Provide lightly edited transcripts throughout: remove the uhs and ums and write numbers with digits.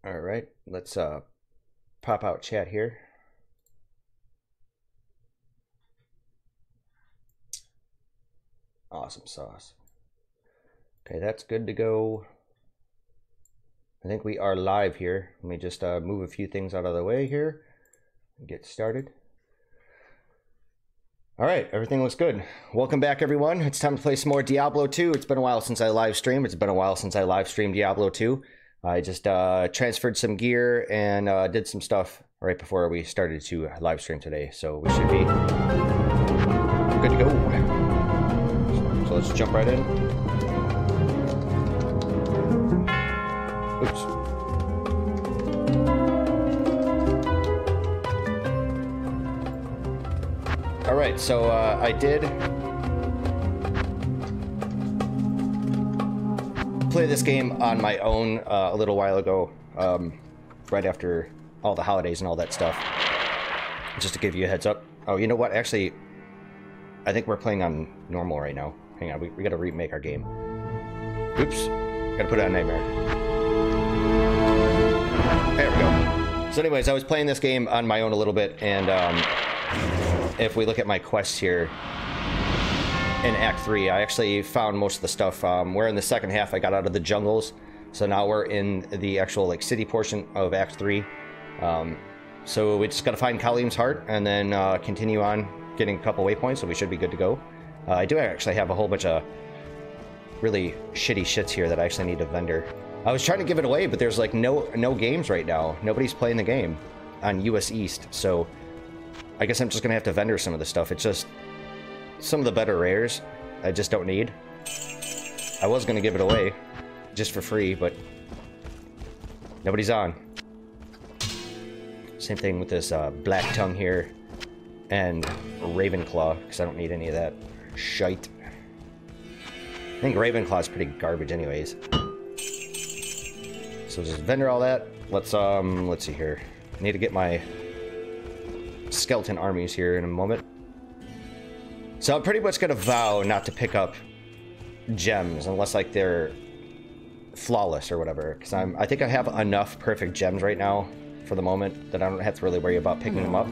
All right, let's pop out chat here. Awesome sauce. Okay, that's good to go. I think we are live here. Let me just move a few things out of the way here and get started. All right, everything looks good. Welcome back, everyone. It's time to play some more Diablo 2. It's been a while since I live streamed. It's been a while since I live streamed Diablo 2. I just transferred some gear and did some stuff right before we started to live stream today. So we should be good to go. So let's jump right in. Oops. All right, so I did play this game on my own a little while ago, right after all the holidays and all that stuff. Just to give you a heads up. Oh, you know what? Actually, I think we're playing on normal right now. Hang on, we got to remake our game. Oops, got to put it on Nightmare. There we go. So anyways, I was playing this game on my own a little bit, and if we look at my quests here in Act 3, I actually found most of the stuff. We're in the second half. I got out of the jungles, so now we're in the actual like city portion of Act 3. So we just got to find Khalim's heart and then continue on getting a couple waypoints, so we should be good to go. I do actually have a whole bunch of really shitty shits here that I actually need a vendor. I was trying to give it away, but there's like no games right now. Nobody's playing the game on US East, so I guess I'm just gonna have to vendor some of the stuff. It's just some of the better rares I just don't need. I was gonna give it away just for free, but nobody's on. Same thing with this Black Tongue here and Ravenclaw, because I don't need any of that shite. I think Ravenclaw's pretty garbage anyways. So just vendor all that. Let's see here. I need to get my skeleton armies here in a moment. So I'm pretty much gonna vow not to pick up gems unless like they're flawless or whatever, because I think I have enough perfect gems right now for the moment that I don't have to really worry about picking them up,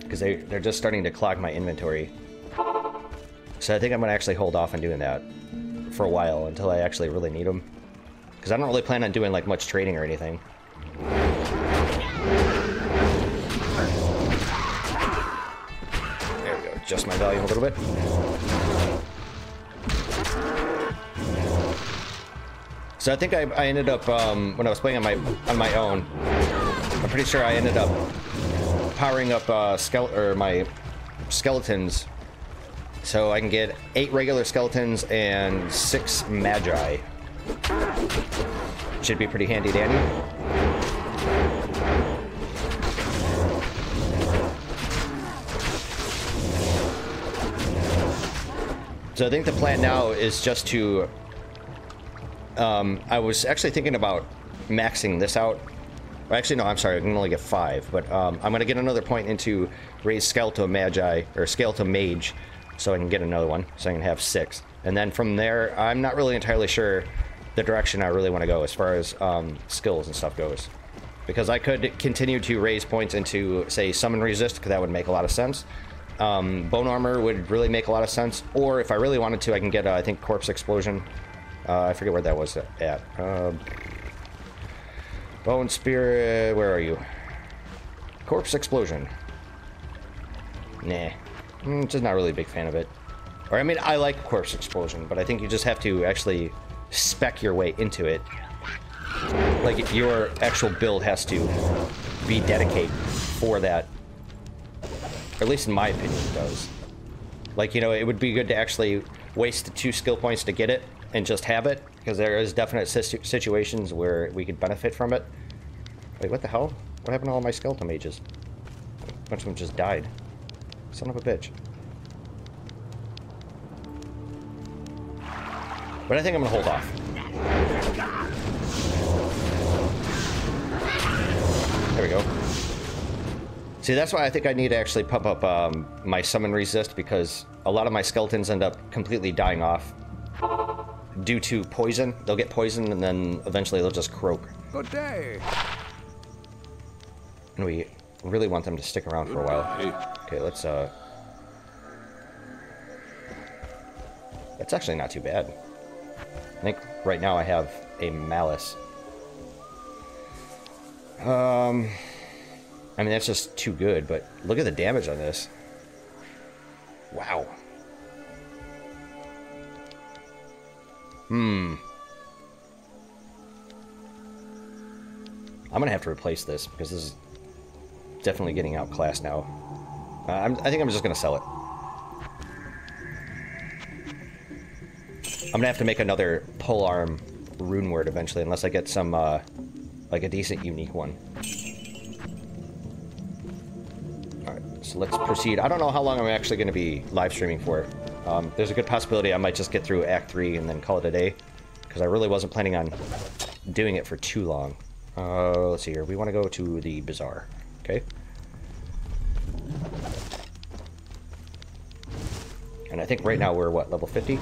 because they're just starting to clog my inventory. So I think I'm gonna actually hold off on doing that for a while until I actually really need them, because I don't really plan on doing like much trading or anything. Adjust my volume a little bit. So I think I ended up when I was playing on my own, I'm pretty sure I ended up powering up my skeletons, so I can get 8 regular skeletons and 6 magi. Should be pretty handy dandy. So I think the plan now is just to, I was actually thinking about maxing this out. Actually, no, I'm sorry, I can only get 5, but I'm going to get another point into raise Skeletal Magi, or Skeletal Mage, so I can get another one, so I can have 6. And then from there, I'm not really entirely sure the direction I really want to go as far as skills and stuff goes. Because I could continue to raise points into, say, Summon Resist, because that would make a lot of sense. Bone Armor would really make a lot of sense, or if I really wanted to, I can get, I think, Corpse Explosion. I forget where that was at. Bone Spirit, where are you? Corpse Explosion. Nah, just not really a big fan of it. Or, I mean, I like Corpse Explosion, but I think you just have to actually spec your way into it. Like, your actual build has to be dedicated for that. Or at least in my opinion, it does. Like, you know, it would be good to actually waste the 2 skill points to get it and just have it, because there is definite situations where we could benefit from it. Wait, what the hell? What happened to all my skeleton mages? A bunch of them just died. Son of a bitch. But I think I'm gonna hold off. There we go. See, that's why I think I need to actually pump up my summon resist, because a lot of my skeletons end up completely dying off due to poison. They'll get poisoned and then eventually they'll just croak. Good day. And we really want them to stick around for a while. Okay, let's that's actually not too bad. I think right now I have a malice. I mean, that's just too good, but look at the damage on this. Wow. I'm gonna have to replace this because this is definitely getting outclassed now. I think I'm just gonna sell it. I'm gonna have to make another polearm rune word eventually, unless I get some like a decent unique one. All right, so let's proceed. I don't know how long I'm actually gonna be live streaming for. There's a good possibility I might just get through Act 3 and then call it a day, because I really wasn't planning on doing it for too long. Let's see here. We want to go to the bazaar. Okay. And I think right now we're, what, level 50?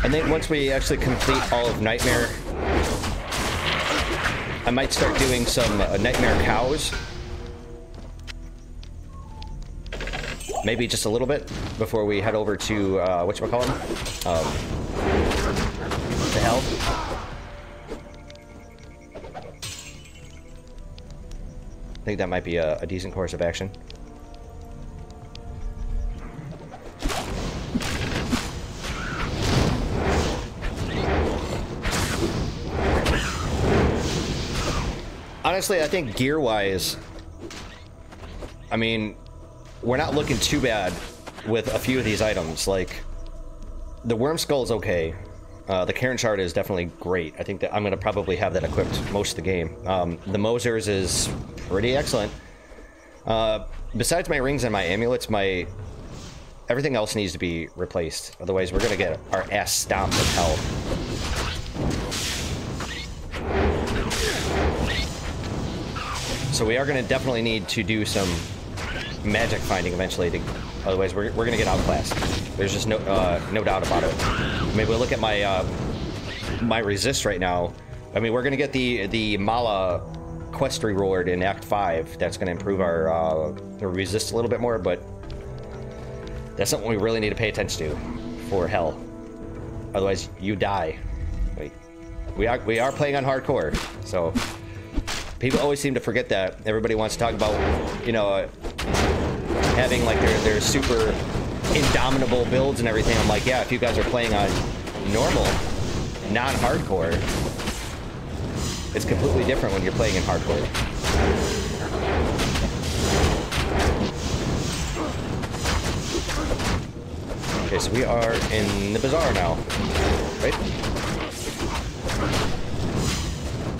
And then once we actually complete all of Nightmare, I might start doing some Nightmare cows. Maybe just a little bit before we head over to, whatchamacallem? To hell. I think that might be a decent course of action. Honestly, I think gear-wise, I mean, we're not looking too bad with a few of these items. Like, the Worm Skull's okay. The Cairn Shard is definitely great. I think that I'm going to probably have that equipped most of the game. The Mosers is pretty excellent. Besides my rings and my amulets, everything else needs to be replaced. Otherwise, we're going to get our ass stomped in hell. So we are going to definitely need to do some magic finding eventually. Otherwise, we're going to get outclassed. There's just no doubt about it. Maybe we'll look at my my resist right now. I mean, we're going to get the Mala quest reward in Act 5. That's going to improve our resist a little bit more, but that's something we really need to pay attention to for hell. Otherwise, you die. We are playing on hardcore, so. People always seem to forget that. Everybody wants to talk about, you know, having like their super indomitable builds and everything. I'm like, yeah, if you guys are playing on normal, non-hardcore, it's completely different when you're playing in hardcore. Okay, so we are in the bazaar now, right?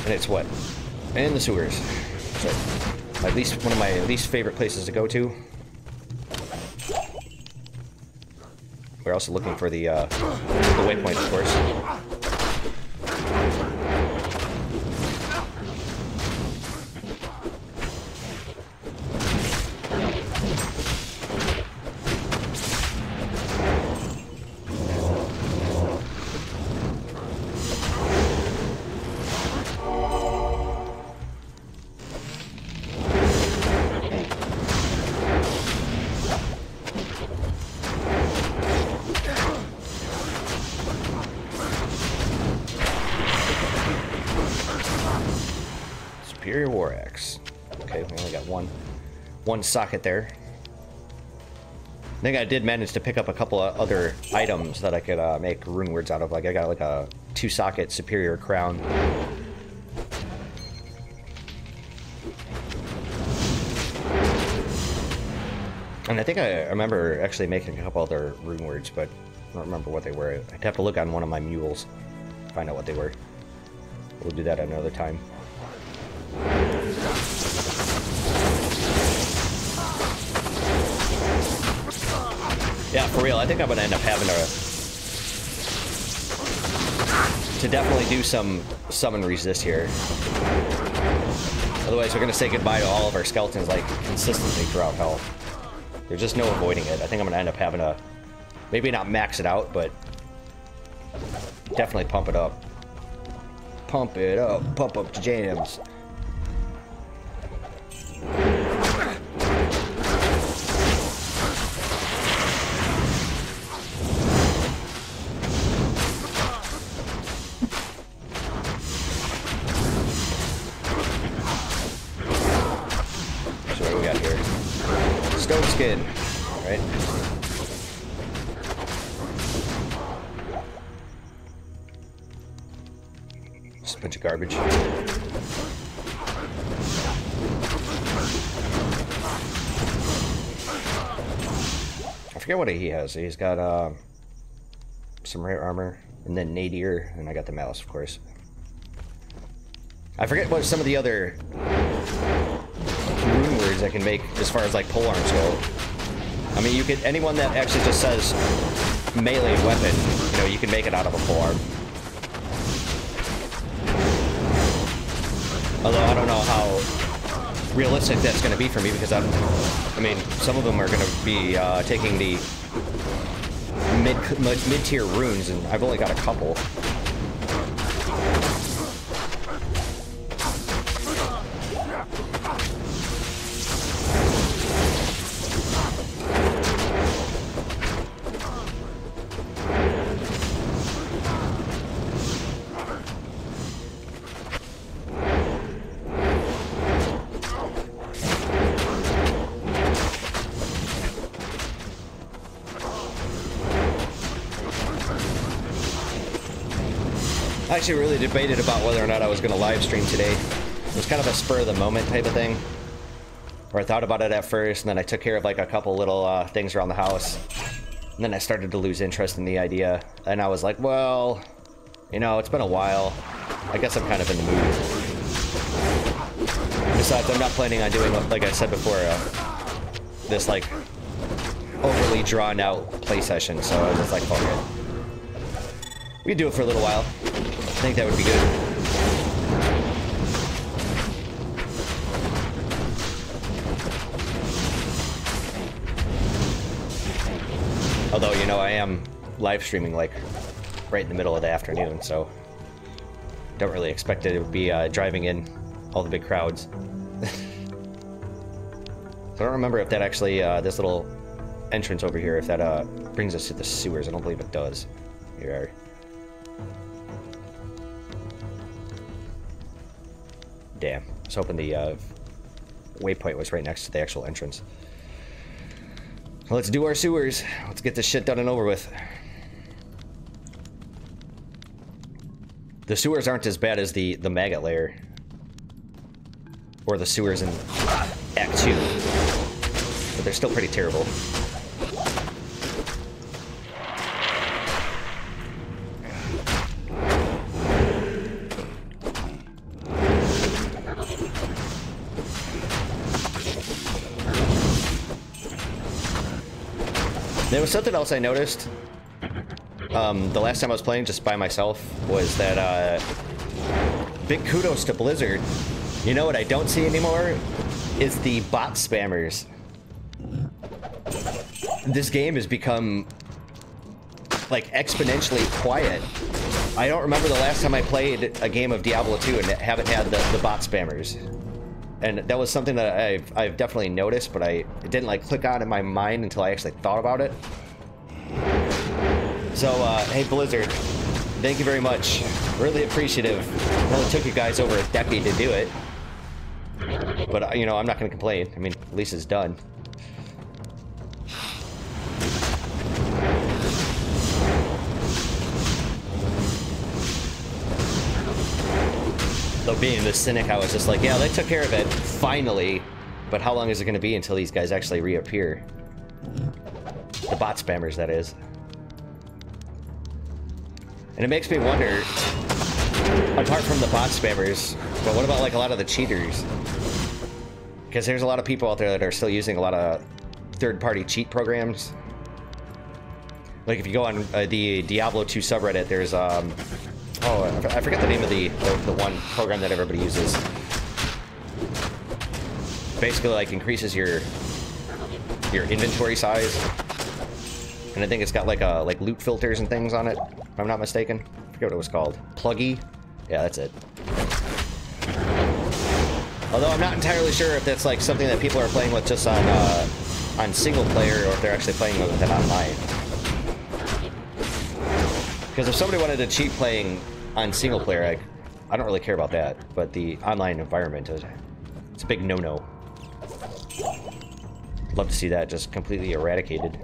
And it's what? In the sewers. So, at least one of my least favorite places to go to. We're also looking for the waypoint, of course. One socket there. I think I did manage to pick up a couple of other items that I could make rune words out of. Like I got like a 2-socket superior crown. And I think I remember actually making a couple other rune words, but I don't remember what they were. I'd have to look on one of my mules to find out what they were. We'll do that another time. Yeah, for real, I think I'm gonna end up having to definitely do some summon resist here. Otherwise, we're gonna say goodbye to all of our skeletons like consistently throughout hell. There's just no avoiding it. I think I'm gonna end up having to maybe not max it out, but definitely pump it up. Pump it up. Pump up the jams. So what do we got here? Stone skin. All right. Just a bunch of garbage. I forget what he has. He's got some rare armor, and then nadir, and I got the malice, of course. I forget what some of the other rune words I can make as far as like polearms go. I mean, you could, anyone that actually just says melee weapon, you know, you can make it out of a polearm. Although I don't know how realistic that's going to be for me, because I mean, some of them are going to be taking the mid-tier runes, and I've only got a couple. I actually really debated about whether or not I was going to live stream today. It was kind of a spur of the moment type of thing, where I thought about it at first, and then I took care of like a couple little things around the house, and then I started to lose interest in the idea, and I was like, well, you know, it's been a while. I guess I'm kind of in the mood. Besides, I'm not planning on doing, like I said before, this like overly drawn out play session, so I was just like, fuck it. We could do it for a little while. I think that would be good. Although, you know, I am live streaming like right in the middle of the afternoon, so don't really expect it to be driving in all the big crowds. So I don't remember if that actually, this little entrance over here, if that brings us to the sewers. I don't believe it does. Here we are. Damn. I was hoping the waypoint was right next to the actual entrance. Well, let's do our sewers. Let's get this shit done and over with. The sewers aren't as bad as the maggot layer. Or the sewers in Act 2. But they're still pretty terrible. There was something else I noticed the last time I was playing just by myself, was that big kudos to Blizzard. You know what I don't see anymore is the bot spammers. This game has become like exponentially quiet. I don't remember the last time I played a game of Diablo 2 and haven't had the bot spammers. And that was something that I've definitely noticed, but it didn't like click on in my mind until I actually thought about it. So, hey Blizzard, thank you very much. Really appreciative. It only took you guys over a decade to do it. But, you know, I'm not going to complain. I mean, at least it's done. Though being the cynic, I was just like, yeah, they took care of it, finally. But how long is it going to be until these guys actually reappear? The bot spammers, that is. And it makes me wonder, apart from the bot spammers, but what about like a lot of the cheaters? Because there's a lot of people out there that are still using a lot of third-party cheat programs. Like if you go on the Diablo 2 subreddit, there's Oh, I forget the name of the one program that everybody uses. Basically, like, increases your inventory size. And I think it's got like loot filters and things on it, if I'm not mistaken. I forget what it was called. Pluggy? Yeah, that's it. Although I'm not entirely sure if that's like something that people are playing with just on single player, or if they're actually playing with it online. Because if somebody wanted to cheat playing on single player, I don't really care about that. But the online environment, it's a big no-no. Love to see that just completely eradicated.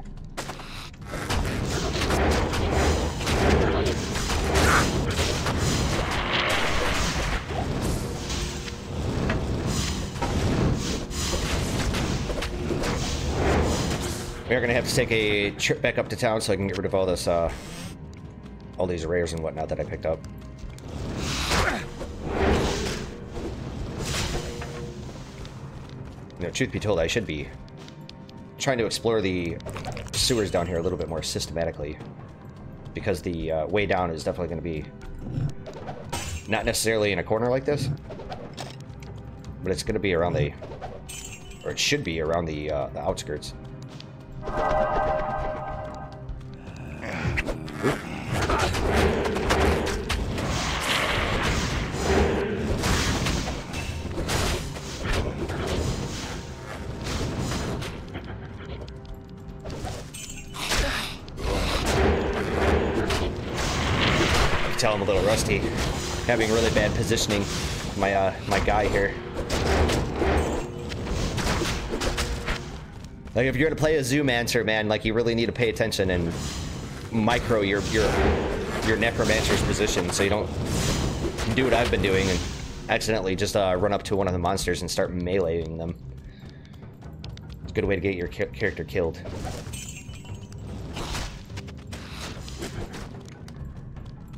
We're gonna have to take a trip back up to town so I can get rid of all this, all these rares and whatnot that I picked up. You know, truth be told, I should be trying to explore the sewers down here a little bit more systematically, because the way down is definitely going to be not necessarily in a corner like this, but it's going to be around the, or it should be around the outskirts. Tell I'm a little rusty, having really bad positioning. My guy here. Like, if you're gonna play a Zoomancer, man, like, you really need to pay attention and micro your necromancer's position, so you don't do what I've been doing and accidentally just run up to one of the monsters and start meleeing them. It's a good way to get your character killed.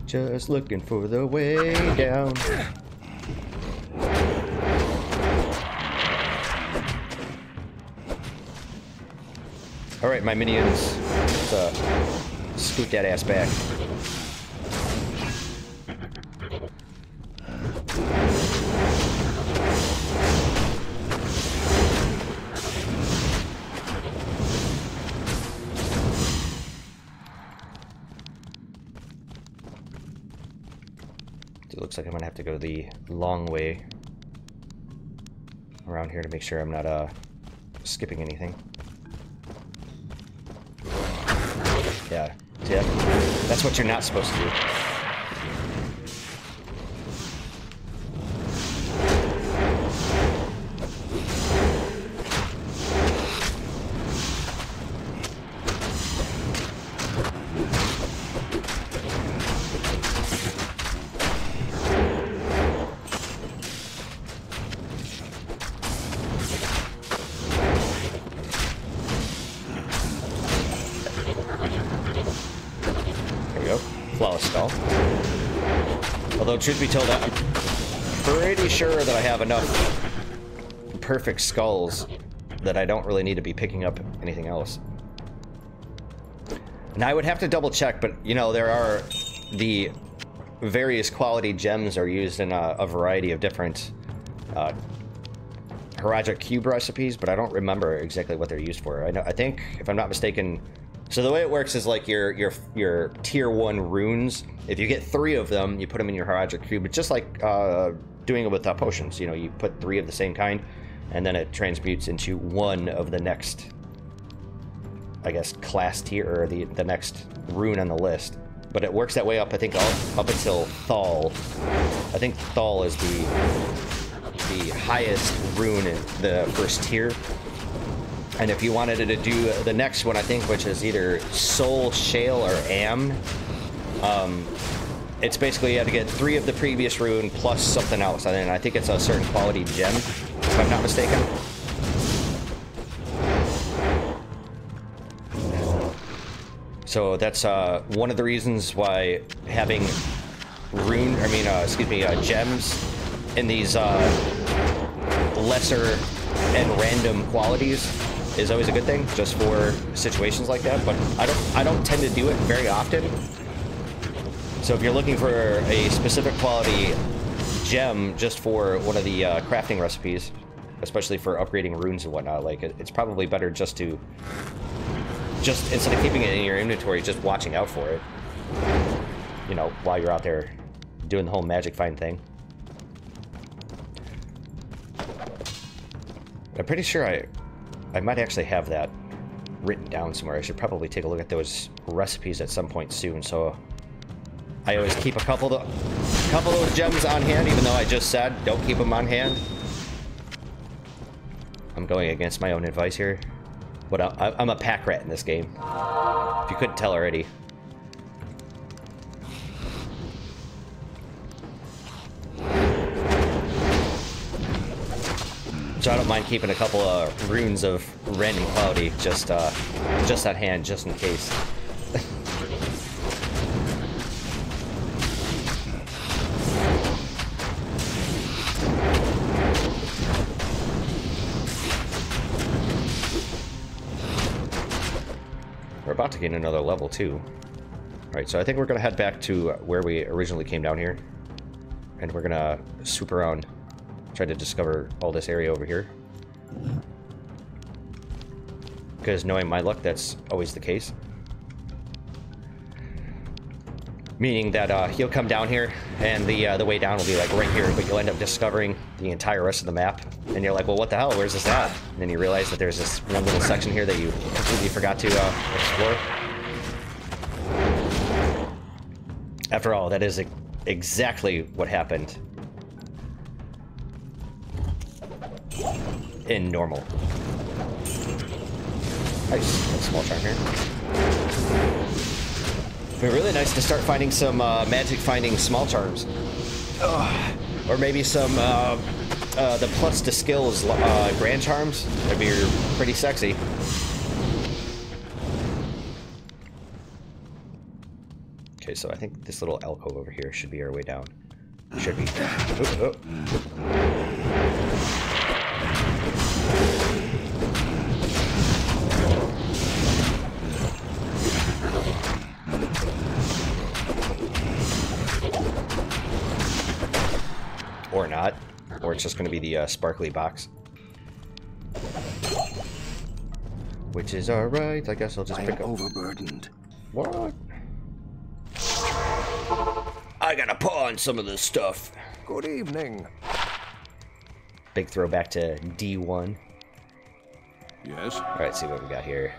Just looking for the way down. All right, my minions, let's scoot that ass back. It looks like I'm gonna have to go the long way around here to make sure I'm not skipping anything. Yeah, see that? That's what you're not supposed to do. Although, truth be told, I'm pretty sure that I have enough perfect skulls that I don't really need to be picking up anything else. And I would have to double check, but, you know, there are the various quality gems are used in a variety of different Haragic cube recipes, but I don't remember exactly what they're used for. I think, if I'm not mistaken, so the way it works is like your tier 1 runes. If you get 3 of them, you put them in your Haragic cube. It's just like doing it with potions. You know, you put 3 of the same kind, and then it transmutes into 1 of the next, I guess, class tier, or the next rune on the list. But it works that way up, I think, up until Thal. I think Thal is the highest rune in the first tier. And if you wanted to do the next one, I think, which is either Soul, Shale, or Am, it's basically you have to get 3 of the previous rune plus something else. And I think it's a certain quality gem, if I'm not mistaken. So that's one of the reasons why having gems in these lesser and random qualities is always a good thing, just for situations like that. But I don't tend to do it very often, So if you're looking for a specific quality gem just for one of the crafting recipes, especially for upgrading runes and whatnot, like it's probably better just instead of keeping it in your inventory, just watching out for it, you know, while you're out there doing the whole magic find thing. I'm pretty sure I might actually have that written down somewhere. I should probably take a look at those recipes at some point soon. So I always keep a couple of those gems on hand, even though I just said don't keep them on hand. I'm going against my own advice here, but I'm a pack rat in this game, if you couldn't tell already. So I don't mind keeping a couple of runes of random quality just on hand, just in case. We're about to gain another level too. Alright, so I think we're gonna head back to where we originally came down here. And we're gonna swoop around, try to discover all this area over here. Because knowing my luck, that's always the case. Meaning that he'll come down here, and the way down will be like right here, but you'll end up discovering the entire rest of the map. And you're like, well, what the hell? Where's this at? And then you realize that there's this one little section here that you completely forgot to explore. After all, that is exactly what happened in normal. Nice, a small charm here. It'd be really nice to start finding some magic finding small charms. Or maybe some the plus to skills grand charms. That'd be pretty sexy. Okay, so I think this little alcove over here should be our way down. Should be. Oop, oop. Or not. Or it's just going to be the sparkly box. Which is alright. I guess I'll just pick up. Overburdened. What? I gotta pawn some of this stuff. Good evening. Big throwback to D1. Yes. Alright, see what we got here.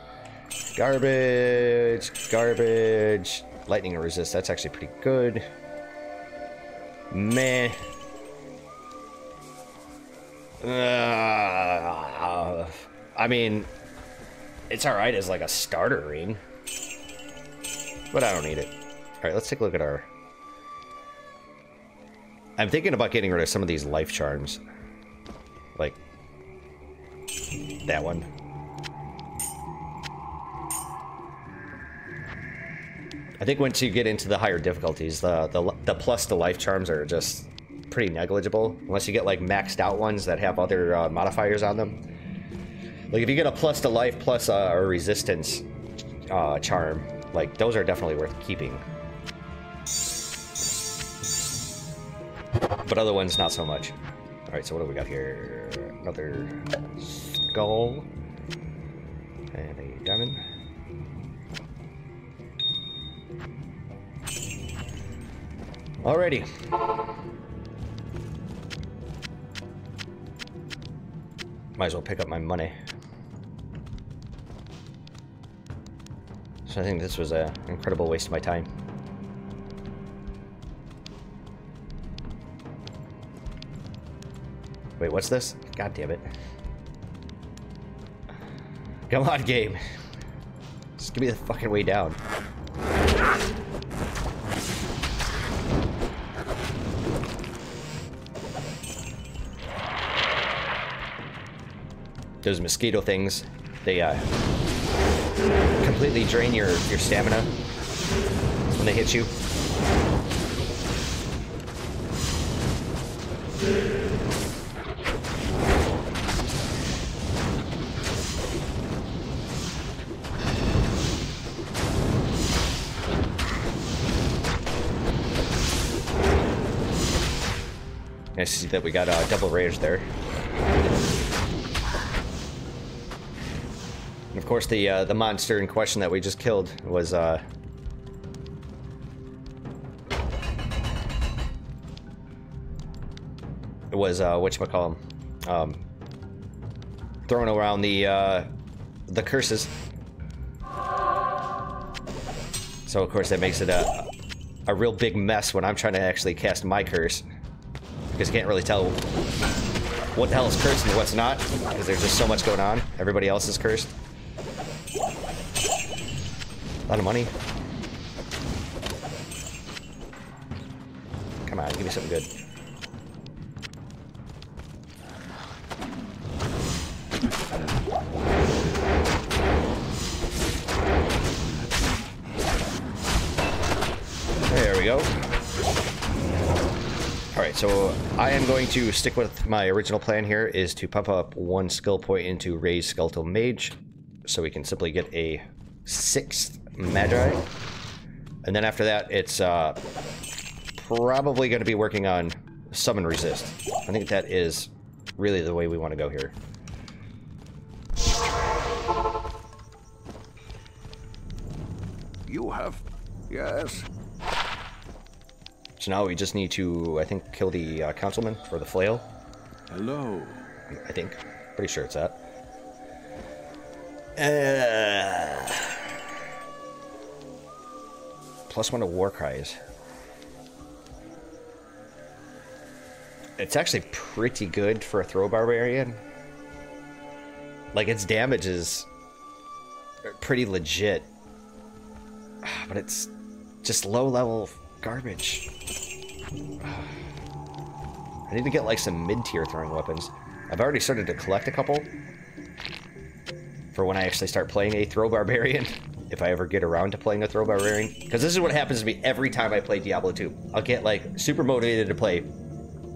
Garbage. Garbage. Lightning resist. That's actually pretty good. Meh. I mean, it's alright as like a starter ring, but I don't need it. Alright, let's take a look at our... I'm thinking about getting rid of some of these life charms. Like that one. I think once you get into the higher difficulties, the plus to life charms are just pretty negligible, unless you get like maxed out ones that have other modifiers on them. Like if you get a plus to life plus a resistance charm, like those are definitely worth keeping. But other ones not so much. Alright, so what do we got here? Another skull. And a diamond. Alrighty. Might as well pick up my money. So I think this was an incredible waste of my time. Wait, what's this? God damn it. Come on, game. Just give me the fucking way down. Those mosquito things, they completely drain your stamina when they hit you. I see that we got double rage there. And of course, the monster in question that we just killed was whatchamacallem, throwing around the curses. So of course that makes it a real big mess when I'm trying to actually cast my curse, because you can't really tell what the hell is cursed and what's not, because there's just so much going on. Everybody else is cursed. A lot of money. Come on, give me something good. There we go. Alright, so I am going to stick with my original plan here, is to pump up 1 skill point into Raise Skeletal Mage, so we can simply get a 6th Magi. And then after that, it's probably going to be working on Summon Resist. I think that is really the way we want to go here. You have... Yes. So now we just need to, I think, kill the councilman for the flail. Hello. I think. Pretty sure it's that. +1 to war cries. It's actually pretty good for a throw barbarian. Like, its damage is pretty legit. But it's just low level garbage. I need to get like some mid-tier throwing weapons. I've already started to collect a couple for when I actually start playing a throw barbarian, if I ever get around to playing a throw barbarian. Because this is what happens to me every time I play Diablo 2. I'll get like super motivated to play,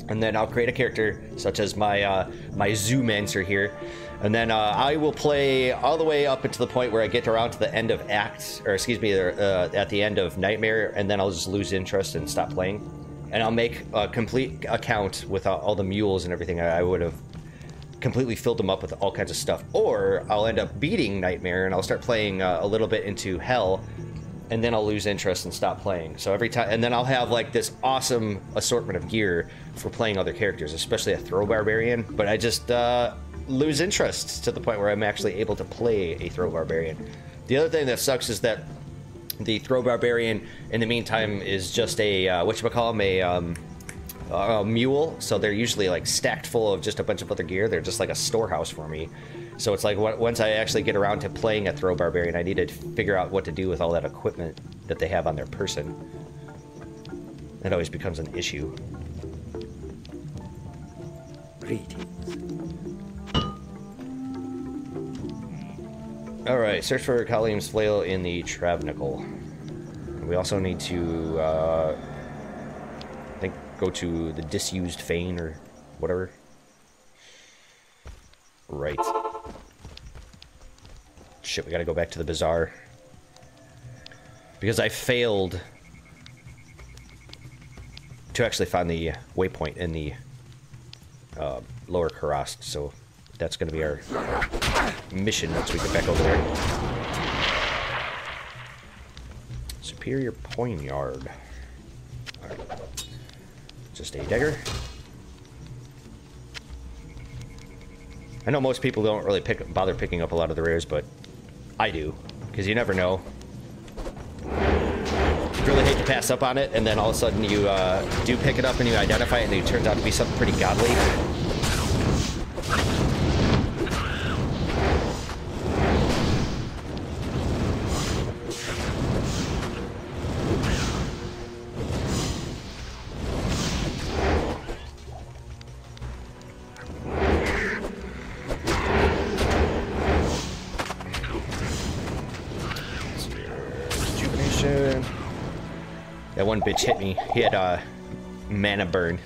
and then I'll create a character such as my my Zoomancer here, and then I will play all the way up until the point where I get around to the end of Act, or excuse me, at the end of Nightmare, and then I'll just lose interest and stop playing. And I'll make a complete account with all the mules and everything. I would have completely filled them up with all kinds of stuff. Or I'll end up beating Nightmare and I'll start playing a little bit into Hell, and then I'll lose interest and stop playing. So every time, and then I'll have like this awesome assortment of gear for playing other characters, especially a throw barbarian. But I just lose interest to the point where I'm actually able to play a throw barbarian. The other thing that sucks is that the throw barbarian in the meantime is just a whatchamacallem, a mule, so they're usually like stacked full of just a bunch of other gear. They're just like a storehouse for me. So it's like once I actually get around to playing a throw barbarian, I need to figure out what to do with all that equipment that they have on their person. That always becomes an issue. Alright, search for Kalium's flail in the Travnickel. We also need to, I think, go to the disused Fane or whatever. Right. Shit, we gotta go back to the bazaar. Because I failed to actually find the waypoint in the lower Karast, so that's gonna be our mission once we get back over there. Superior Poignard. Alright. Just a dagger. I know most people don't really bother picking up a lot of the rares, but I do, because you never know. You really hate to pass up on it, and then all of a sudden you do pick it up and you identify it, and it turns out to be something pretty godly. That one bitch hit me. He had a mana burn,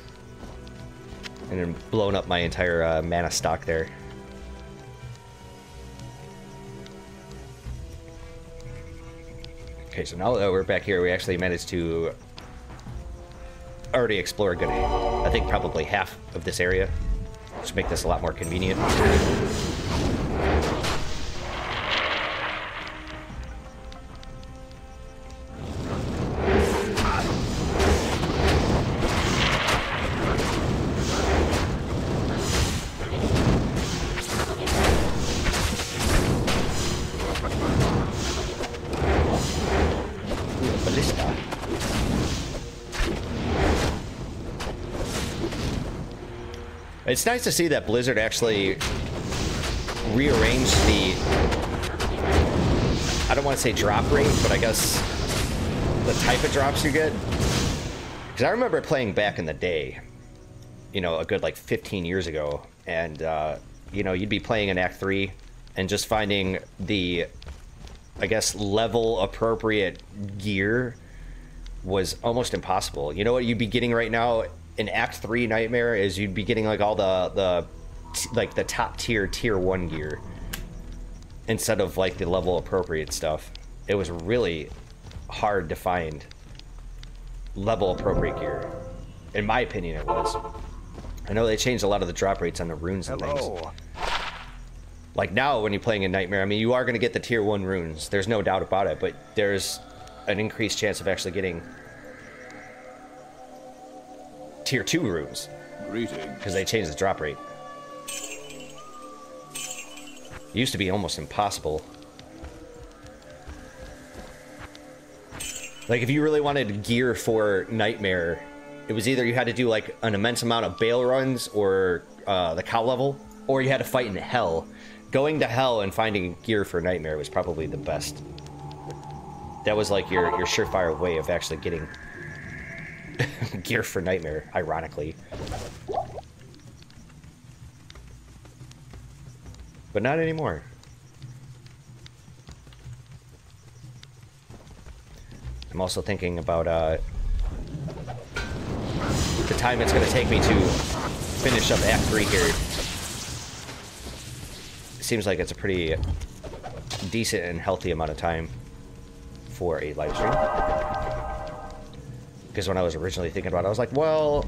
and then blown up my entire mana stock there. Okay, so now that we're back here, we actually managed to already explored good, I think probably half of this area. Just make this a lot more convenient. It's nice to see that Blizzard actually rearranged the, I don't want to say drop rate, but I guess the type of drops you get. Because I remember playing back in the day, you know, a good like 15 years ago, and, you know, you'd be playing in Act 3 and just finding the, I guess, level appropriate gear was almost impossible. You know what you'd be getting right now in Act 3 Nightmare is you'd be getting like all the top tier 1 gear instead of like the level appropriate stuff. It was really hard to find level appropriate gear. In my opinion, it was. I know they changed a lot of the drop rates on the runes and things. Like now when you're playing in Nightmare, I mean, you are going to get the tier 1 runes. There's no doubt about it, but there's an increased chance of actually getting tier 2 runes because they changed the drop rate. It used to be almost impossible. Like if you really wanted gear for Nightmare, it was either you had to do like an immense amount of bail runs or the cow level, or you had to fight in hell. Going to hell and finding gear for Nightmare was probably the best. That was like your surefire way of actually getting gear for Nightmare, ironically. But not anymore. I'm also thinking about the time it's going to take me to finish up Act 3 here. It seems like it's a pretty decent and healthy amount of time for a live stream. Because when I was originally thinking about it, I was like, well,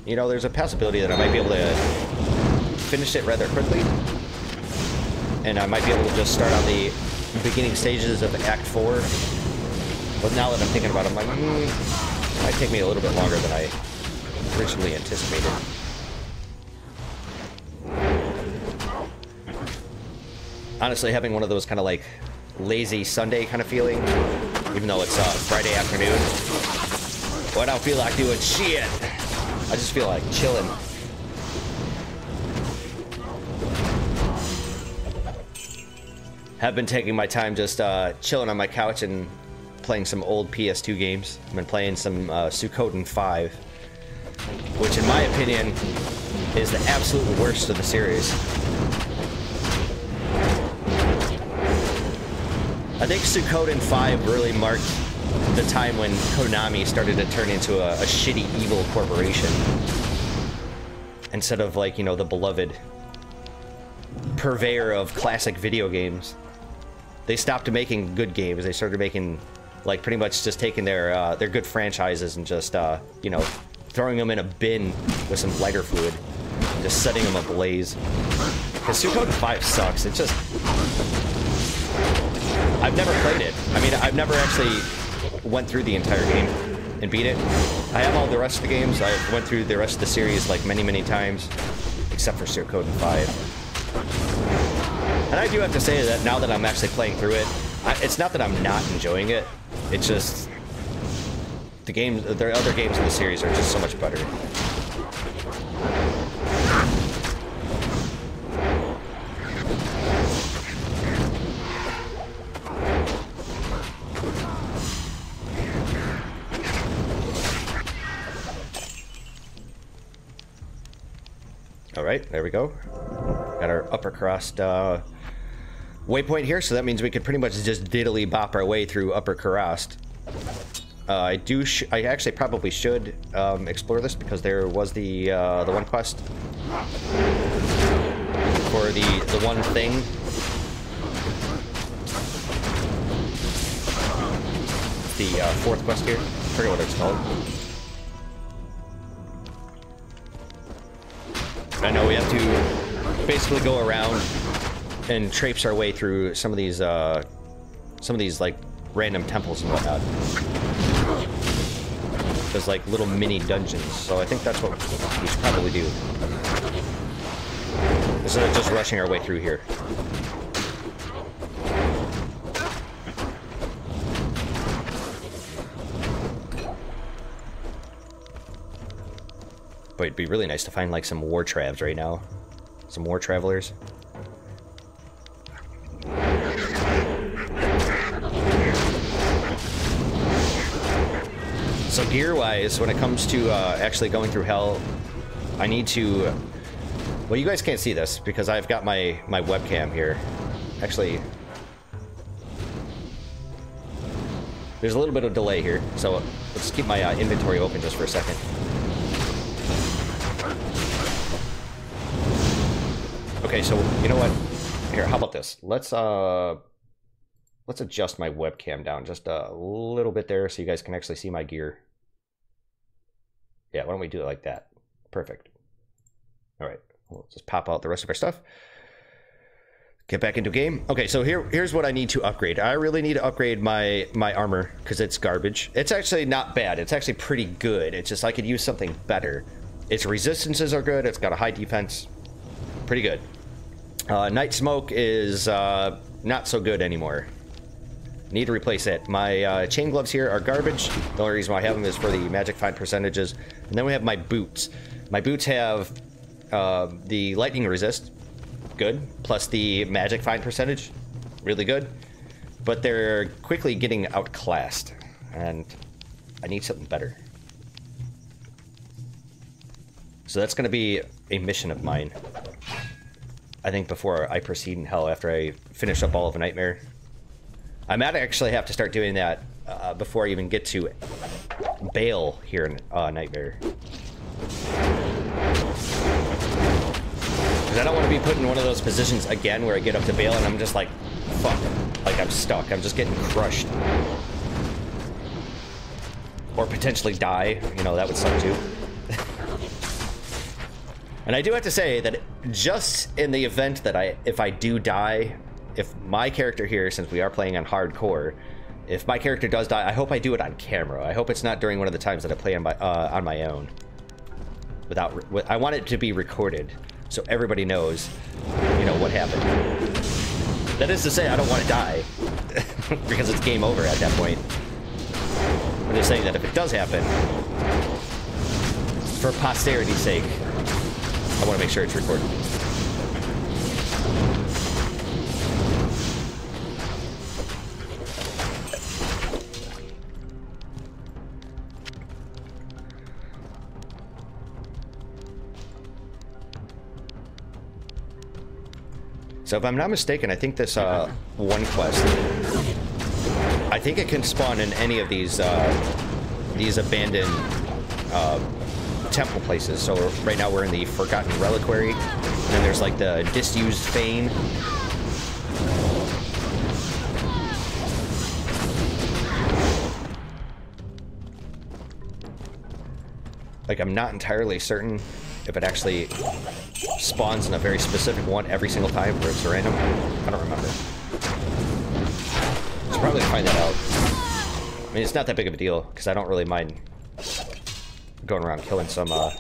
you know, there's a possibility that I might be able to finish it rather quickly. And I might be able to just start on the beginning stages of Act 4. But now that I'm thinking about it, I'm like, it might take me a little bit longer than I originally anticipated. Honestly, having one of those kind of like lazy Sunday kind of feeling, even though it's Friday afternoon. Well, I don't feel like doing shit. I just feel like chilling. Have been taking my time just chilling on my couch and playing some old PS2 games. I've been playing some Suikoden 5, which in my opinion is the absolute worst of the series. I think Suikoden 5 really marked the time when Konami started to turn into a shitty evil corporation instead of like, you know, the beloved purveyor of classic video games. They stopped making good games. They started making like pretty much just taking their good franchises and just you know, throwing them in a bin with some lighter fluid and just setting them ablaze. Because Suikoden 5 sucks. It just, I've never played it. I mean, I've never actually went through the entire game and beat it. I have all the rest of the games. I went through the rest of the series like many times, except for Suikoden 5. And I do have to say that now that I'm actually playing through it, it's not that I'm not enjoying it. It's just the games, the other games in the series are just so much better. All right, there we go. Got our upper crust waypoint here, so that means we could pretty much just diddly bop our way through upper crust. I actually probably should explore this because there was the one quest for the one thing. The fourth quest here. I forget what it's called. I know we have to basically go around and traipse our way through some of these like random temples and whatnot. There's like little mini dungeons, so I think that's what we should probably do. Instead of just rushing our way through here. But it'd be really nice to find like some war travs right now. Some war travelers. So gear-wise, when it comes to actually going through hell, I need to... Well, you guys can't see this because I've got my webcam here. Actually, there's a little bit of delay here, so let's keep my inventory open just for a second. Okay, so you know what? Here, how about this? Let's adjust my webcam down just a little bit there so you guys can actually see my gear. Yeah, why don't we do it like that? Perfect. All right, we'll just pop out the rest of our stuff. Get back into game. Okay, so here's what I need to upgrade. I really need to upgrade my armor because it's garbage. It's actually not bad. It's actually pretty good. It's just I could use something better. Its resistances are good. It's got a high defense. Pretty good. Night Smoke is not so good anymore. Need to replace it. My chain gloves here are garbage. The only reason why I have them is for the magic find percentages. And then we have my boots. My boots have the lightning resist, good, plus the magic find percentage, really good. But they're quickly getting outclassed, and I need something better. So that's going to be a mission of mine. I think before I proceed in hell, after I finish up all of Nightmare. I might actually have to start doing that before I even get to Baal here in Nightmare. Because I don't want to be put in one of those positions again where I get up to Baal and I'm just like, fuck. Like I'm stuck. I'm just getting crushed. Or potentially die. You know, that would suck too. And I do have to say that just in the event that if I do die, if my character here, since we are playing on hardcore, if my character does die, I hope I do it on camera. I hope it's not during one of the times that I play on my own. I want it to be recorded, so everybody knows, you know, what happened. That is to say, I don't want to die, because it's game over at that point. I'm just saying that if it does happen, for posterity's sake, I want to make sure it's recorded. So if I'm not mistaken, I think this one quest, I think it can spawn in any of these abandoned temple places. So right now we're in the Forgotten Reliquary, and then there's like the Disused Fane. Like I'm not entirely certain if it actually spawns in a very specific one every single time where it's random. I don't remember. Should probably find that out. I mean, it's not that big of a deal because I don't really mind going around killing some of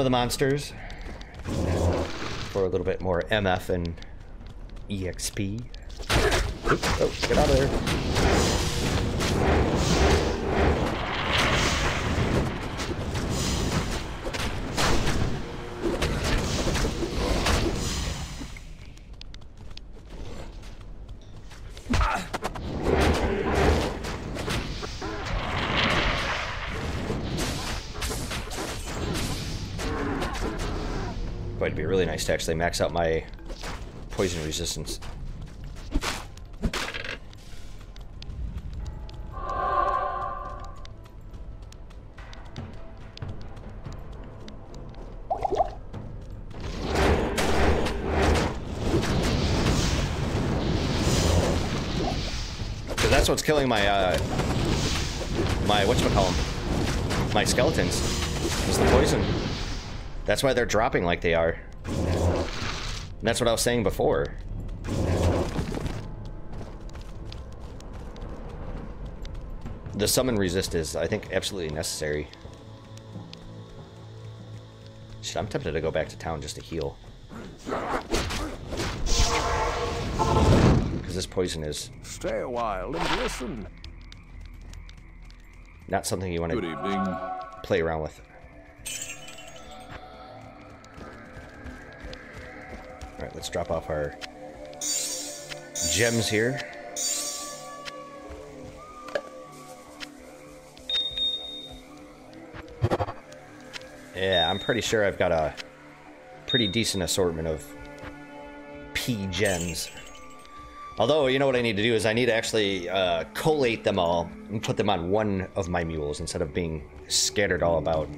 the monsters for a little bit more MF and EXP. Oops, oh, get out of there. It'd be really nice to actually max out my poison resistance. Because that's what's killing my my whatchamacallem, my skeletons, is the poison. That's why they're dropping like they are. And that's what I was saying before. The summon resist is, I think, absolutely necessary. Shit, I'm tempted to go back to town just to heal. Because this poison is... Stay a while and listen. Not something you want to play around with. Alright, let's drop off our gems here. Yeah, I'm pretty sure I've got a pretty decent assortment of P-gems. Although, you know what I need to do is I need to actually collate them all and put them on one of my mules instead of being scattered all about.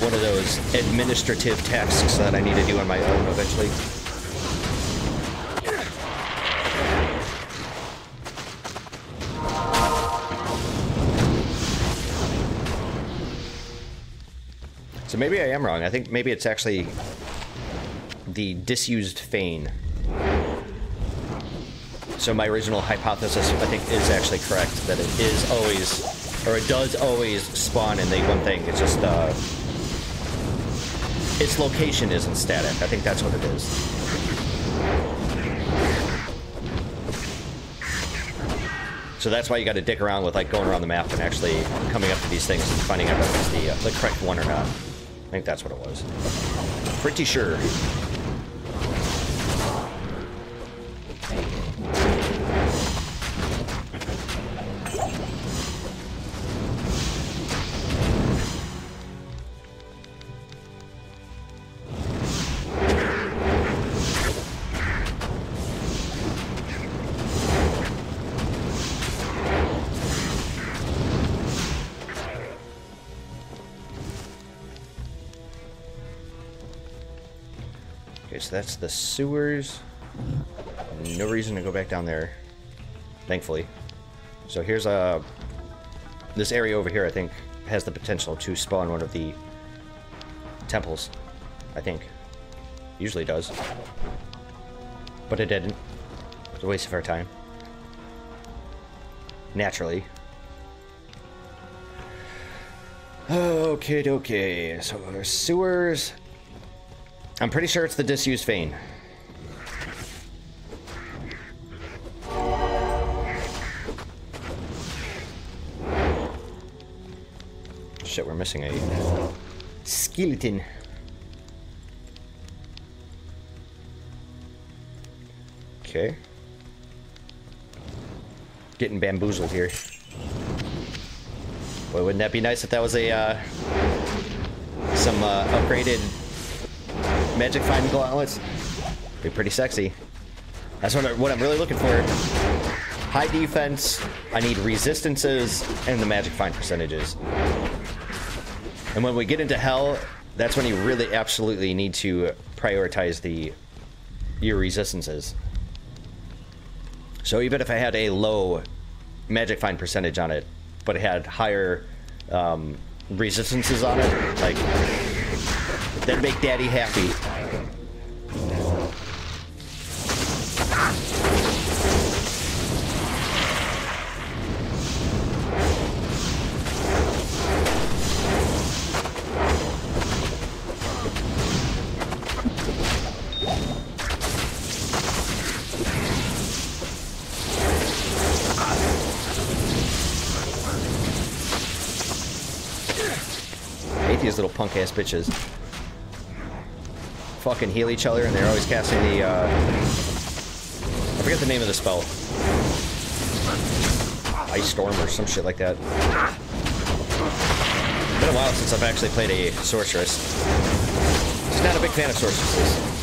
One of those administrative tasks that I need to do on my own eventually. So maybe I am wrong. I think maybe it's actually the disused Fane. So my original hypothesis, I think, is actually correct. That it is always, or it does always spawn in the one thing. It's just, its location isn't static. I think that's what it is. So that's why you got to dick around with, like, going around the map and actually coming up to these things and finding out if it's the correct one or not. I think that's what it was. Pretty sure. So that's the sewers. No reason to go back down there, thankfully. So here's this area over here, I think, has the potential to spawn one of the temples, I think. Usually does. But it didn't. It was a waste of our time. Naturally. Okay. So there's sewers. I'm pretty sure it's the disused Fane. Shit, we're missing a skeleton. Okay. Getting bamboozled here. Boy, wouldn't that be nice if that was a some upgraded magic find gauntlets? Be pretty sexy. That's what I'm really looking for. High defense. I need resistances and the magic find percentages. And when we get into hell, that's when you really absolutely need to prioritize your resistances. So even if I had a low magic find percentage on it, but it had higher resistances on it, like, that'd make Daddy happy. These little punk-ass bitches fucking heal each other, and they're always casting the, I forget the name of the spell. Ice Storm or some shit like that. It's been a while since I've actually played a sorceress. Just not a big fan of sorceresses.